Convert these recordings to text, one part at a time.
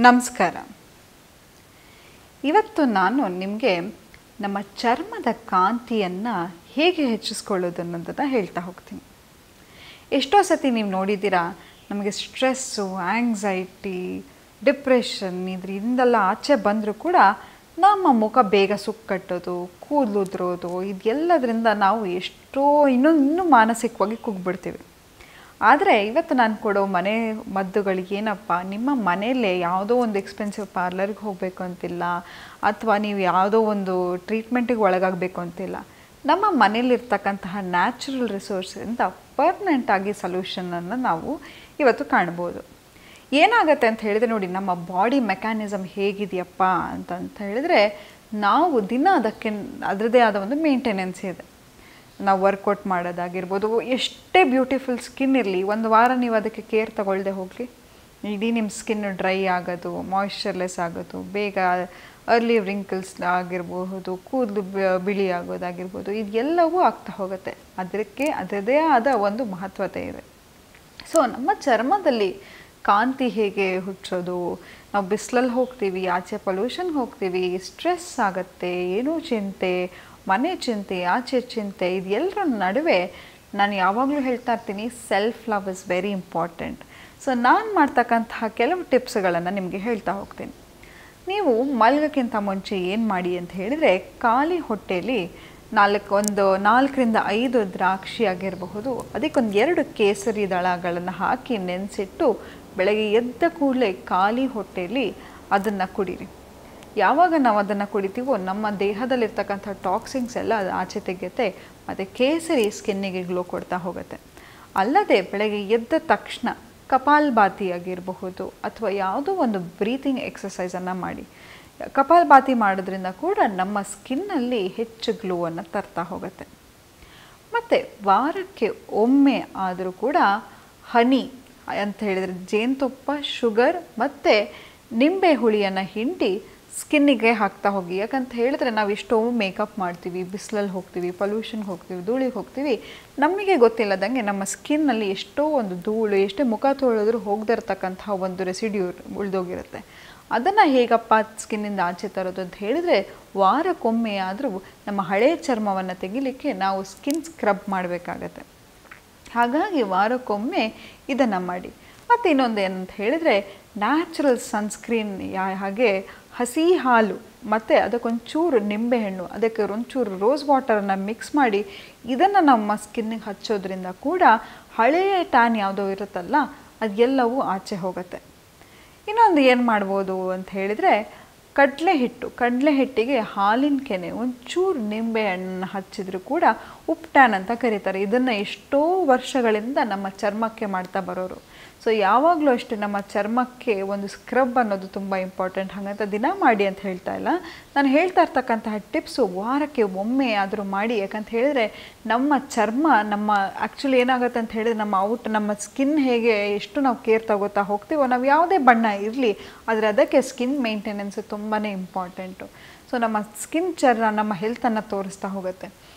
ನಮಸ್ಕಾರ. ಇವತ್ತು ನಾನು ನಿಮಗೆ ನಮ್ಮ ಚರ್ಮದ ಕಾಂತಿಯನ್ನು ಹೇಗೆ ಹೆಚ್ಚಿಸ್ಕೊಳ್ಳೋದು ಅನ್ನೋದನ್ನು ಹೇಳ್ತಾ ಹೋಗ್ತೀನಿ. ಎಷ್ಟೋ ಸತಿ ನೀವು ನೋಡಿದ್ದೀರಾ, ನಮಗೆ ಸ್ಟ್ರೆಸ್ಸು, ಆಂಗ್ಸೈಟಿ, ಡಿಪ್ರೆಷನ್ ಇದರಿಂದೆಲ್ಲ ಆಚೆ ಬಂದರೂ ಕೂಡ ನಮ್ಮ ಮುಖ ಬೇಗ ಸುಕ್ಕಟ್ಟೋದು, ಕೂದಲು ಉದುರೋದು, ಇದೆಲ್ಲದರಿಂದ ನಾವು ಎಷ್ಟೋ ಇನ್ನೂ ಮಾನಸಿಕವಾಗಿ ಕುಗ್ಬಿಡ್ತೀವಿ. ಆದರೆ ಇವತ್ತು ನಾನು ಕೊಡೋ ಮನೆ ಮದ್ದುಗಳಿಗೆ ಏನಪ್ಪ, ನಿಮ್ಮ ಮನೆಯಲ್ಲೇ ಯಾವುದೋ ಒಂದು ಎಕ್ಸ್ಪೆನ್ಸಿವ್ ಪಾರ್ಲರ್ಗೆ ಹೋಗಬೇಕು ಅಂತಿಲ್ಲ, ಅಥವಾ ನೀವು ಯಾವುದೋ ಒಂದು ಟ್ರೀಟ್ಮೆಂಟಿಗೆ ಒಳಗಾಗಬೇಕು ಅಂತಿಲ್ಲ. ನಮ್ಮ ಮನೆಯಲ್ಲಿರ್ತಕ್ಕಂತಹ ನ್ಯಾಚುರಲ್ ರಿಸೋರ್ಸಿಂದ ಪರ್ಮನೆಂಟಾಗಿ ಸೊಲ್ಯೂಷನನ್ನು ನಾವು ಇವತ್ತು ಕಾಣ್ಬೋದು. ಏನಾಗುತ್ತೆ ಅಂತ ಹೇಳಿದರೆ ನೋಡಿ, ನಮ್ಮ ಬಾಡಿ ಮೆಕ್ಯಾನಿಸಮ್ ಹೇಗಿದೆಯಪ್ಪ ಅಂತ ಹೇಳಿದರೆ, ನಾವು ದಿನ ಅದರದ್ದೇ ಆದ ಒಂದು ಮೇಂಟೆನೆನ್ಸ್ ಇದೆ. ನಾವು ವರ್ಕೌಟ್ ಮಾಡೋದಾಗಿರ್ಬೋದು, ಎಷ್ಟೇ ಬ್ಯೂಟಿಫುಲ್ ಸ್ಕಿನ್ ಇರಲಿ, ಒಂದು ವಾರ ನೀವು ಅದಕ್ಕೆ ಕೇರ್ ತಗೊಳ್ಳದೆ ಹೋಗಲಿ, ಇಡೀ ನಿಮ್ಮ ಸ್ಕಿನ್ ಡ್ರೈ ಆಗೋದು, ಮಾಯ್ಶ್ಚರ್ಲೆಸ್ ಆಗೋದು, ಬೇಗ ಅರ್ಲಿ ವ್ರಿಂಕಲ್ಸ್ ಆಗಿರಬಹುದು, ಕೂದಲು ಬಿಳಿ ಆಗೋದಾಗಿರ್ಬೋದು, ಇದೆಲ್ಲವೂ ಆಗ್ತಾ ಹೋಗುತ್ತೆ. ಅದಕ್ಕೆ ಅದರದೇ ಆದ ಒಂದು ಮಹತ್ವತೆ ಇದೆ. ಸೊ ನಮ್ಮ ಚರ್ಮದಲ್ಲಿ ಕಾಂತಿ ಹೇಗೆ ಹುಟ್ಟೋದು, ನಾವು ಬಿಸಿಲಲ್ಲಿ ಹೋಗ್ತೀವಿ, ಆಚೆ ಪೊಲ್ಯೂಷನ್ಗೆ ಹೋಗ್ತೀವಿ, ಸ್ಟ್ರೆಸ್ ಆಗುತ್ತೆ, ಏನೋ ಚಿಂತೆ, ಮನೆ ಚಿಂತೆ, ಆಚೆ ಚಿಂತೆ, ಇದೆಲ್ಲರ ನಡುವೆ ನಾನು ಯಾವಾಗಲೂ ಹೇಳ್ತಾ ಇರ್ತೀನಿ, self love is very important. So ನಾನು ಮಾಡ್ತಕ್ಕಂತಹ ಕೆಲವು ಟಿಪ್ಸ್ಗಳನ್ನು ನಿಮಗೆ ಹೇಳ್ತಾ ಹೋಗ್ತೀನಿ. ನೀವು ಮಲಗೋಕ್ಕಿಂತ ಮುಂಚೆ ಏನು ಮಾಡಿ ಅಂತ ಹೇಳಿದರೆ, ಖಾಲಿ ಹೊಟ್ಟೆಯಲ್ಲಿ 4 5 ದ್ರಾಕ್ಷಿ ಆಗಿರಬಹುದು, ಅದಕ್ಕೊಂದು 2 ಕೇಸರಿ ದಳಗಳನ್ನು ಹಾಕಿ ನೆನೆಸಿಟ್ಟು ಬೆಳಗ್ಗೆ ಎದ್ದ ಕೂಡಲೇ ಖಾಲಿ ಹೊಟ್ಟೆಯಲ್ಲಿ ಅದನ್ನು ಕುಡೀರಿ. ಯಾವಾಗ ನಾವು ಅದನ್ನು ಕುಡಿತೀವೋ ನಮ್ಮ ದೇಹದಲ್ಲಿರ್ತಕ್ಕಂಥ ಟಾಕ್ಸಿನ್ಸ್ ಎಲ್ಲ ಅದು ಆಚೆ ತೆಗೆಯುತ್ತೆ, ಮತ್ತು ಕೇಸರಿ ಸ್ಕಿನ್ನಿಗೆ ಗ್ಲೋ ಕೊಡ್ತಾ ಹೋಗುತ್ತೆ. ಅಲ್ಲದೆ ಬೆಳಗ್ಗೆ ಎದ್ದ ತಕ್ಷಣ ಕಪಾಲಭಾತಿ ಆಗಿರಬಹುದು, ಅಥವಾ ಯಾವುದೋ ಒಂದು ಬ್ರೀತಿಂಗ್ ಎಕ್ಸಸೈಸನ್ನು ಮಾಡಿ. ಕಪಾಲಭಾತಿ ಮಾಡೋದ್ರಿಂದ ಕೂಡ ನಮ್ಮ ಸ್ಕಿನ್ನಲ್ಲಿ ಹೆಚ್ಚು ಗ್ಲೋವನ್ನು ತರ್ತಾ ಹೋಗುತ್ತೆ. ಮತ್ತು ವಾರಕ್ಕೆ ಒಮ್ಮೆ ಆದರೂ ಕೂಡ ಹನಿ ಅಂತ ಹೇಳಿದರೆ ಜೇನುತುಪ್ಪ, ಶುಗರ್ ಮತ್ತು ನಿಂಬೆ ಹುಳಿಯನ್ನು ಹಿಂಡಿ ಸ್ಕಿನ್ನಿಗೆ ಹಾಕ್ತಾ ಹೋಗಿ. ಯಾಕಂತ ಹೇಳಿದ್ರೆ ನಾವು ಎಷ್ಟೋ ಮೇಕಪ್ ಮಾಡ್ತೀವಿ, ಬಿಸಿಲಲ್ಲಿ ಹೋಗ್ತೀವಿ, ಪೊಲ್ಯೂಷನ್ಗೆ ಹೋಗ್ತೀವಿ, ಧೂಳಿಗೆ ಹೋಗ್ತೀವಿ, ನಮಗೆ ಗೊತ್ತಿಲ್ಲದಂಗೆ ನಮ್ಮ ಸ್ಕಿನ್ನಲ್ಲಿ ಎಷ್ಟೋ ಒಂದು ಧೂಳು, ಎಷ್ಟೇ ಮುಖ ತೊಳೆದ್ರೂ ಹೋಗದಿರ್ತಕ್ಕಂತಹ ಒಂದು ರೆಸಿಡ್ಯೂ ಉಳಿದೋಗಿರುತ್ತೆ. ಅದನ್ನು ಹೇಗಪ್ಪ ಸ್ಕಿನ್ನಿಂದ ಆಚೆ ತರೋದು ಅಂತ ಹೇಳಿದರೆ, ವಾರಕ್ಕೊಮ್ಮೆ ಆದರೂ ನಮ್ಮ ಹಳೆಯ ಚರ್ಮವನ್ನು ತೆಗಿಲಿಕ್ಕೆ ನಾವು ಸ್ಕಿನ್ ಸ್ಕ್ರಬ್ ಮಾಡಬೇಕಾಗತ್ತೆ. ಹಾಗಾಗಿ ವಾರಕ್ಕೊಮ್ಮೆ ಇದನ್ನು ಮಾಡಿ. ಮತ್ತು ಇನ್ನೊಂದು ಏನಂತ ಹೇಳಿದರೆ, ನ್ಯಾಚುರಲ್ ಸನ್ಸ್ಕ್ರೀನ್, ಹಾಗೆ ಹಸಿ ಹಾಲು ಮತ್ತು ಅದಕ್ಕೊಂಚೂರು ನಿಂಬೆಹಣ್ಣು, ಅದಕ್ಕೆ ಒಂಚೂರು ರೋಸ್ ವಾಟರನ್ನು ಮಿಕ್ಸ್ ಮಾಡಿ ಇದನ್ನು ನಮ್ಮ ಸ್ಕಿನ್ನಿಗೆ ಹಚ್ಚೋದ್ರಿಂದ ಕೂಡ ಹಳೆಯ ಟ್ಯಾನ್ ಯಾವುದೋ ಇರುತ್ತಲ್ಲ ಅದೆಲ್ಲವೂ ಆಚೆ ಹೋಗುತ್ತೆ. ಇನ್ನೊಂದು ಏನು ಮಾಡ್ಬೋದು ಅಂತ ಹೇಳಿದರೆ, ಕಡಲೆ ಹಿಟ್ಟಿಗೆ ಹಾಲಿನ ಕೆನೆ, ಒಂಚೂರು ನಿಂಬೆಹಣ್ಣನ್ನು ಹಚ್ಚಿದರೂ ಕೂಡ ಉಪ್ಪು ಟ್ಯಾನ್ ಅಂತ ಕರೀತಾರೆ. ಇದನ್ನು ಎಷ್ಟೋ ವರ್ಷಗಳಿಂದ ನಮ್ಮ ಚರ್ಮಕ್ಕೆ ಮಾಡ್ತಾ ಬರೋರು. ಸೊ ಯಾವಾಗಲೂ ಅಷ್ಟೇ ನಮ್ಮ ಚರ್ಮಕ್ಕೆ ಒಂದು ಸ್ಕ್ರಬ್ ಅನ್ನೋದು ತುಂಬ ಇಂಪಾರ್ಟೆಂಟ್. ಹಾಗಂತ ದಿನ ಮಾಡಿ ಅಂತ ಹೇಳ್ತಾ ಇಲ್ಲ, ನಾನು ಹೇಳ್ತಾ ಇರ್ತಕ್ಕಂತಹ ಟಿಪ್ಸು ವಾರಕ್ಕೆ ಒಮ್ಮೆ ಆದರೂ ಮಾಡಿ. ಯಾಕಂತ ಹೇಳಿದರೆ ನಮ್ಮ ಚರ್ಮ, ಆ್ಯಕ್ಚುಲಿ ಏನಾಗುತ್ತೆ ಅಂತ ಹೇಳಿದರೆ, ನಮ್ಮ ಸ್ಕಿನ್ ಹೇಗೆ ಎಷ್ಟು ನಾವು ಕೇರ್ ತಗೋತಾ ಹೋಗ್ತೀವೋ, ನಾವು ಯಾವುದೇ ಬಣ್ಣ ಇರಲಿ, ಆದರೆ ಅದಕ್ಕೆ ಸ್ಕಿನ್ ಮೇಂಟೆನೆನ್ಸ್ ತುಂಬಾ ಇಂಪಾರ್ಟೆಂಟು. ಸೊ ನಮ್ಮ ಸ್ಕಿನ್ ನಮ್ಮ ಹೆಲ್ತನ್ನು ತೋರಿಸ್ತಾ ಹೋಗುತ್ತೆ.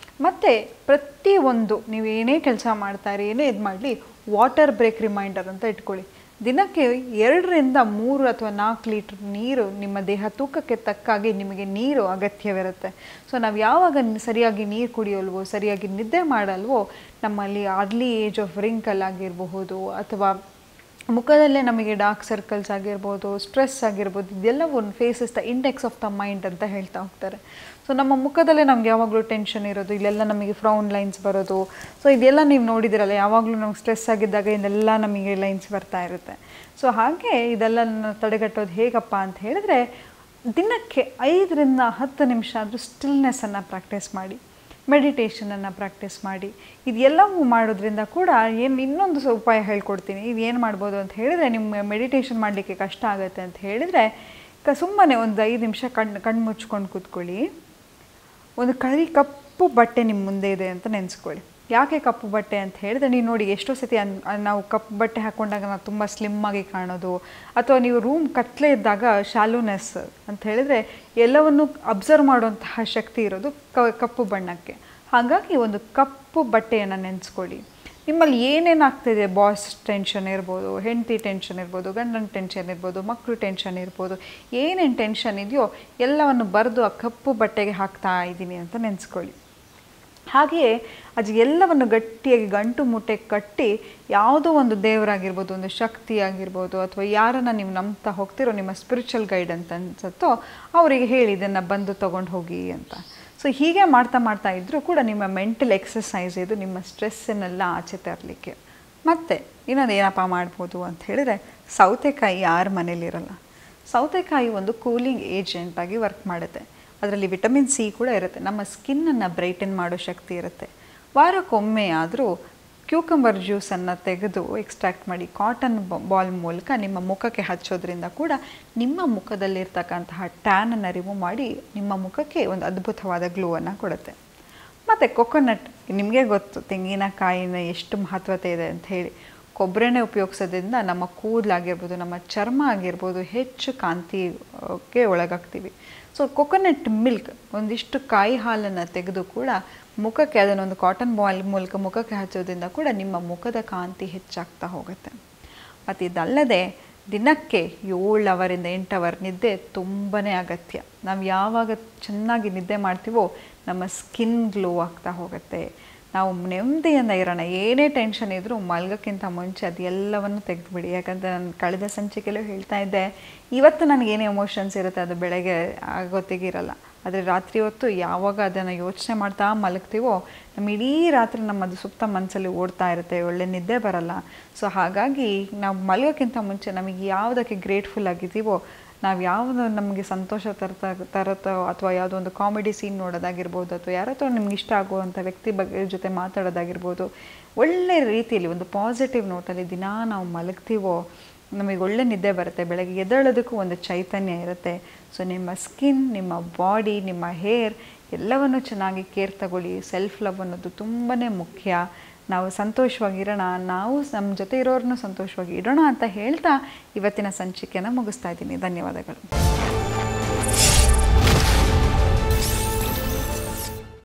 ಮತ್ತು ಪ್ರತಿಯೊಂದು ನೀವು ಏನೇ ಕೆಲಸ ಮಾಡ್ತಾರೆ, ಏನೇ ಇದು ಮಾಡಲಿ, ವಾಟರ್ ಬ್ರೇಕ್ ರಿಮೈಂಡರ್ ಅಂತ ಇಟ್ಕೊಳ್ಳಿ. ದಿನಕ್ಕೆ 2 ರಿಂದ 3 ಅಥವಾ 4 ಲೀಟ್ರ್ ನೀರು, ನಿಮ್ಮ ದೇಹ ತೂಕಕ್ಕೆ ತಕ್ಕಾಗಿ ನಿಮಗೆ ನೀರು ಅಗತ್ಯವಿರುತ್ತೆ. ಸೊ ನಾವು ಯಾವಾಗ ಸರಿಯಾಗಿ ನೀರು ಕುಡಿಯೋಲ್ವೋ, ಸರಿಯಾಗಿ ನಿದ್ದೆ ಮಾಡಲ್ವೋ, ನಮ್ಮಲ್ಲಿ ಅರ್ಲಿ ಏಜ್ ಆಫ್ ರಿಂಕಲ್ ಆಗಿರಬಹುದು, ಅಥವಾ ಮುಖದಲ್ಲೇ ನಮಗೆ ಡಾರ್ಕ್ ಸರ್ಕಲ್ಸ್ ಆಗಿರ್ಬೋದು, ಸ್ಟ್ರೆಸ್ ಆಗಿರ್ಬೋದು, ಇದೆಲ್ಲ ಒಂದು face is the index of the mind ಅಂತ ಹೇಳ್ತಾ ಹೋಗ್ತಾರೆ. ಸೊ ನಮ್ಮ ಮುಖದಲ್ಲೇ ನಮ್ಗೆ ಯಾವಾಗಲೂ ಟೆನ್ಷನ್ ಇರೋದು, ಇಲ್ಲೆಲ್ಲ ನಮಗೆ ಫ್ರೌನ್ ಲೈನ್ಸ್ ಬರೋದು. ಸೊ ಇದೆಲ್ಲ ನೀವು ನೋಡಿದಿರಲ್ಲ, ಯಾವಾಗಲೂ ನಮ್ಗೆ ಸ್ಟ್ರೆಸ್ ಆಗಿದ್ದಾಗ ಇದೆಲ್ಲ ನಮಗೆ ಲೈನ್ಸ್ ಬರ್ತಾ ಇರುತ್ತೆ. ಸೊ ಹಾಗೆ ಇದೆಲ್ಲ ತಡೆಗಟ್ಟೋದು ಹೇಗಪ್ಪ ಅಂತ ಹೇಳಿದ್ರೆ, ದಿನಕ್ಕೆ 5 ರಿಂದ 10 ನಿಮಿಷ ಆದರೂ ಸ್ಟಿಲ್ನೆಸ್ಸನ್ನು ಪ್ರಾಕ್ಟೀಸ್ ಮಾಡಿ, ಮೆಡಿಟೇಷನನ್ನು ಪ್ರಾಕ್ಟೀಸ್ ಮಾಡಿ. ಇದೆಲ್ಲವೂ ಮಾಡೋದ್ರಿಂದ ಕೂಡ ಇನ್ನೊಂದು ಉಪಾಯ ಹೇಳ್ಕೊಡ್ತೀನಿ. ಇದು ಏನು ಮಾಡ್ಬೋದು ಅಂತ ಹೇಳಿದರೆ, ನಿಮ್ಮ ಮೆಡಿಟೇಷನ್ ಮಾಡಲಿಕ್ಕೆ ಕಷ್ಟ ಆಗುತ್ತೆ ಅಂತ ಹೇಳಿದರೆ, ಸುಮ್ಮನೆ ಒಂದು 5 ನಿಮಿಷ ಕಣ್ಣು ಮುಚ್ಕೊಂಡು ಕೂತ್ಕೊಳ್ಳಿ. ಒಂದು ಕಪ್ಪು ಬಟ್ಟೆ ನಿಮ್ಮ ಮುಂದೆ ಇದೆ ಅಂತ ನೆನೆಸ್ಕೊಳ್ಳಿ. ಯಾಕೆ ಕಪ್ಪು ಬಟ್ಟೆ ಅಂತ ಹೇಳಿದ್ರೆ, ನೀವು ನೋಡಿ ಎಷ್ಟೋ ಸತಿ ನಾವು ಕಪ್ಪು ಬಟ್ಟೆ ಹಾಕ್ಕೊಂಡಾಗ ನಾವು ತುಂಬ ಸ್ಲಿಮ್ಮಾಗಿ ಕಾಣೋದು, ಅಥವಾ ನೀವು ರೂಮ್ ಕತ್ಲೆ ಇದ್ದಾಗ ಶಾಲೋನೆಸ್ ಅಂತ ಹೇಳಿದರೆ ಎಲ್ಲವನ್ನು ಅಬ್ಸರ್ವ್ ಮಾಡುವಂತಹ ಶಕ್ತಿ ಇರೋದು ಕಪ್ಪು ಬಣ್ಣಕ್ಕೆ. ಹಾಗಾಗಿ ಒಂದು ಕಪ್ಪು ಬಟ್ಟೆಯನ್ನು ನೆನೆಸ್ಕೊಳ್ಳಿ. ನಿಮ್ಮಲ್ಲಿ ಏನೇನಾಗ್ತಿದೆ, ಬಾಸ್ ಟೆನ್ಷನ್ ಇರ್ಬೋದು, ಹೆಂಡತಿ ಟೆನ್ಷನ್ ಇರ್ಬೋದು, ಗಂಡನ ಟೆನ್ಷನ್ ಇರ್ಬೋದು, ಮಕ್ಕಳು ಟೆನ್ಷನ್ ಇರ್ಬೋದು, ಏನೇನು ಟೆನ್ಷನ್ ಇದೆಯೋ ಎಲ್ಲವನ್ನು ಬರೆದು ಆ ಕಪ್ಪು ಬಟ್ಟೆಗೆ ಹಾಕ್ತಾ ಇದ್ದೀನಿ ಅಂತ ನೆನೆಸ್ಕೊಳ್ಳಿ. ಹಾಗೆಯೇ ಅದು ಎಲ್ಲವನ್ನು ಗಟ್ಟಿಯಾಗಿ ಗಂಟು ಮುಟ್ಟೆ ಕಟ್ಟಿ ಯಾವುದೋ ಒಂದು ದೇವರಾಗಿರ್ಬೋದು, ಒಂದು ಶಕ್ತಿ ಆಗಿರ್ಬೋದು, ಅಥವಾ ಯಾರನ್ನು ನೀವು ನಂಬ್ತಾ ಹೋಗ್ತಿರೋ ನಿಮ್ಮ ಸ್ಪಿರಿಚುವಲ್ ಗೈಡ್ ಅಂತ ಅನ್ಸುತ್ತೋ ಅವರಿಗೆ ಹೇಳಿ ಇದನ್ನು ಬಂದು ತೊಗೊಂಡು ಹೋಗಿ ಅಂತ. ಸೊ ಹೀಗೆ ಮಾಡ್ತಾ ಇದ್ದರೂ ಕೂಡ ನಿಮ್ಮ ಮೆಂಟಲ್ ಎಕ್ಸಸೈಸ್ ಇದು ನಿಮ್ಮ ಸ್ಟ್ರೆಸ್ಸನ್ನೆಲ್ಲ ಆಚೆ ತರಲಿಕ್ಕೆ. ಮತ್ತು ಇನ್ನೊಂದು ಏನಪ್ಪ ಮಾಡ್ಬೋದು ಅಂತ ಹೇಳಿದರೆ, ಸೌತೆಕಾಯಿ ಯಾರ ಮನೇಲಿರಲ್ಲ. ಸೌತೆಕಾಯಿ ಒಂದು ಕೂಲಿಂಗ್ ಏಜೆಂಟಾಗಿ ವರ್ಕ್ ಮಾಡುತ್ತೆ. ಅದರಲ್ಲಿ ವಿಟಮಿನ್ ಸಿ ಕೂಡ ಇರುತ್ತೆ. ನಮ್ಮ ಸ್ಕಿನ್ನನ್ನು ಬ್ರೈಟನ್ ಮಾಡೋ ಶಕ್ತಿ ಇರುತ್ತೆ. ವಾರಕ್ಕೊಮ್ಮೆ ಆದರೂ ಕ್ಯೂಕಂಬರ್ ಜ್ಯೂಸನ್ನು ತೆಗೆದು ಎಕ್ಸ್ಟ್ರಾಕ್ಟ್ ಮಾಡಿ ಕಾಟನ್ ಬಾಲ್ ಮೂಲಕ ನಿಮ್ಮ ಮುಖಕ್ಕೆ ಹಚ್ಚೋದ್ರಿಂದ ಕೂಡ ನಿಮ್ಮ ಮುಖದಲ್ಲಿರ್ತಕ್ಕಂತಹ ಟ್ಯಾನನ್ನು ರಿಮೂವ್ ಮಾಡಿ ನಿಮ್ಮ ಮುಖಕ್ಕೆ ಒಂದು ಅದ್ಭುತವಾದ ಗ್ಲೋವನ್ನು ಕೊಡುತ್ತೆ. ಮತ್ತು ಕೊಕೊನಟ್, ನಿಮಗೆ ಗೊತ್ತು ತೆಂಗಿನಕಾಯಿನ ಎಷ್ಟು ಮಹತ್ವತೆ ಇದೆ ಅಂತ ಹೇಳಿ. ಕೊಬ್ಬರಿನೇ ಉಪಯೋಗಿಸೋದ್ರಿಂದ ನಮ್ಮ ಕೂದಲಾಗಿರ್ಬೋದು, ನಮ್ಮ ಚರ್ಮ ಆಗಿರ್ಬೋದು ಹೆಚ್ಚು ಕಾಂತಿಗೆ ಒಳಗಾಗ್ತೀವಿ. ಸೊ ಕೊಕೊನಟ್ ಮಿಲ್ಕ್, ಒಂದಿಷ್ಟು ಕಾಯಿ ಹಾಲನ್ನು ತೆಗೆದು ಕೂಡ ಮುಖಕ್ಕೆ ಅದನ್ನೊಂದು ಕಾಟನ್ ಬಾಲ್ ಮೂಲಕ ಮುಖಕ್ಕೆ ಹಚ್ಚೋದ್ರಿಂದ ಕೂಡ ನಿಮ್ಮ ಮುಖದ ಕಾಂತಿ ಹೆಚ್ಚಾಗ್ತಾ ಹೋಗುತ್ತೆ. ಮತ್ತು ಇದಲ್ಲದೆ ದಿನಕ್ಕೆ 7 ಅವರಿಂದ 8 ಅವರ್ ನಿದ್ದೆ ತುಂಬಾ ಅಗತ್ಯ. ನಾವು ಯಾವಾಗ ಚೆನ್ನಾಗಿ ನಿದ್ದೆ ಮಾಡ್ತೀವೋ ನಮ್ಮ ಸ್ಕಿನ್ ಗ್ಲೋ ಆಗ್ತಾ ಹೋಗುತ್ತೆ. ನಾವು ನೆಮ್ಮದಿಯಿಂದ ಇರೋಣ. ಏನೇ ಟೆನ್ಷನ್ ಇದ್ದರೂ ಮಲ್ಗೋಕ್ಕಿಂತ ಮುಂಚೆ ಅದೆಲ್ಲವನ್ನು ತೆಗೆದುಬಿಡಿ. ಯಾಕಂದರೆ ನಾನು ಕಳೆದ ಸಂಚಿಕೆಯಲ್ಲೂ ಹೇಳ್ತಾ ಇದ್ದೆ, ಇವತ್ತು ನನಗೇನೇ ಎಮೋಷನ್ಸ್ ಇರುತ್ತೆ ಅದು ಬೆಳಗ್ಗೆ ಆಗೋತ್ತಿಗಿರಲ್ಲ. ಆದರೆ ರಾತ್ರಿ ಹೊತ್ತು ಯಾವಾಗ ಅದನ್ನು ಯೋಚನೆ ಮಾಡ್ತಾ ಮಲಗ್ತೀವೋ ನಮ್ಮ ಇಡೀ ರಾತ್ರಿ ನಮ್ಮದು ಸುಪ್ತ ಮನಸ್ಸಲ್ಲಿ ಓಡ್ತಾ ಇರುತ್ತೆ, ಒಳ್ಳೆ ನಿದ್ದೆ ಬರಲ್ಲ. ಸೊ ಹಾಗಾಗಿ ನಾವು ಮಲಗೋಕ್ಕಿಂತ ಮುಂಚೆ ನಮಗೆ ಯಾವುದಕ್ಕೆ ಗ್ರೇಟ್ಫುಲ್ ಆಗಿದ್ದೀವೋ, ನಾವು ಯಾವುದು ನಮಗೆ ಸಂತೋಷ ತರುತ್ತೋ ಅಥವಾ ಯಾವುದೋ ಒಂದು ಕಾಮಿಡಿ ಸೀನ್ ನೋಡೋದಾಗಿರ್ಬೋದು, ಅಥವಾ ಯಾರ ಹತ್ರ ನಿಮ್ಗೆ ಇಷ್ಟ ಆಗುವಂಥ ವ್ಯಕ್ತಿ ಬಗ್ಗೆ ಜೊತೆ ಮಾತಾಡೋದಾಗಿರ್ಬೋದು, ಒಳ್ಳೆಯ ರೀತಿಯಲ್ಲಿ ಒಂದು ಪಾಸಿಟಿವ್ ನೋಟಲ್ಲಿ ದಿನ ನಾವು ಮಲಗ್ತೀವೋ ನಮಗೆ ಒಳ್ಳೆ ನಿದ್ದೆ ಬರುತ್ತೆ. ಬೆಳಗ್ಗೆ ಎದ್ದೇಳೋದಕ್ಕೂ ಒಂದು ಚೈತನ್ಯ ಇರುತ್ತೆ. ಸೊ ನಿಮ್ಮ ಸ್ಕಿನ್, ನಿಮ್ಮ ಬಾಡಿ, ನಿಮ್ಮ ಹೇರ್ ಎಲ್ಲವನ್ನು ಚೆನ್ನಾಗಿ ಕೇರ್ ತಗೊಳ್ಳಿ. ಸೆಲ್ಫ್ ಲವ್ ಅನ್ನೋದು ತುಂಬಾ ಮುಖ್ಯ. ನಾವು ಸಂತೋಷವಾಗಿರೋಣ, ನಾವು ನಮ್ಮ ಜೊತೆ ಇರೋರನ್ನು ಸಂತೋಷವಾಗಿ ಇಡೋಣ ಅಂತ ಹೇಳ್ತಾ ಇವತ್ತಿನ ಸಂಚಿಕೆಯನ್ನು ಮುಗಿಸ್ತಾ ಇದ್ದೀನಿ. ಧನ್ಯವಾದಗಳು.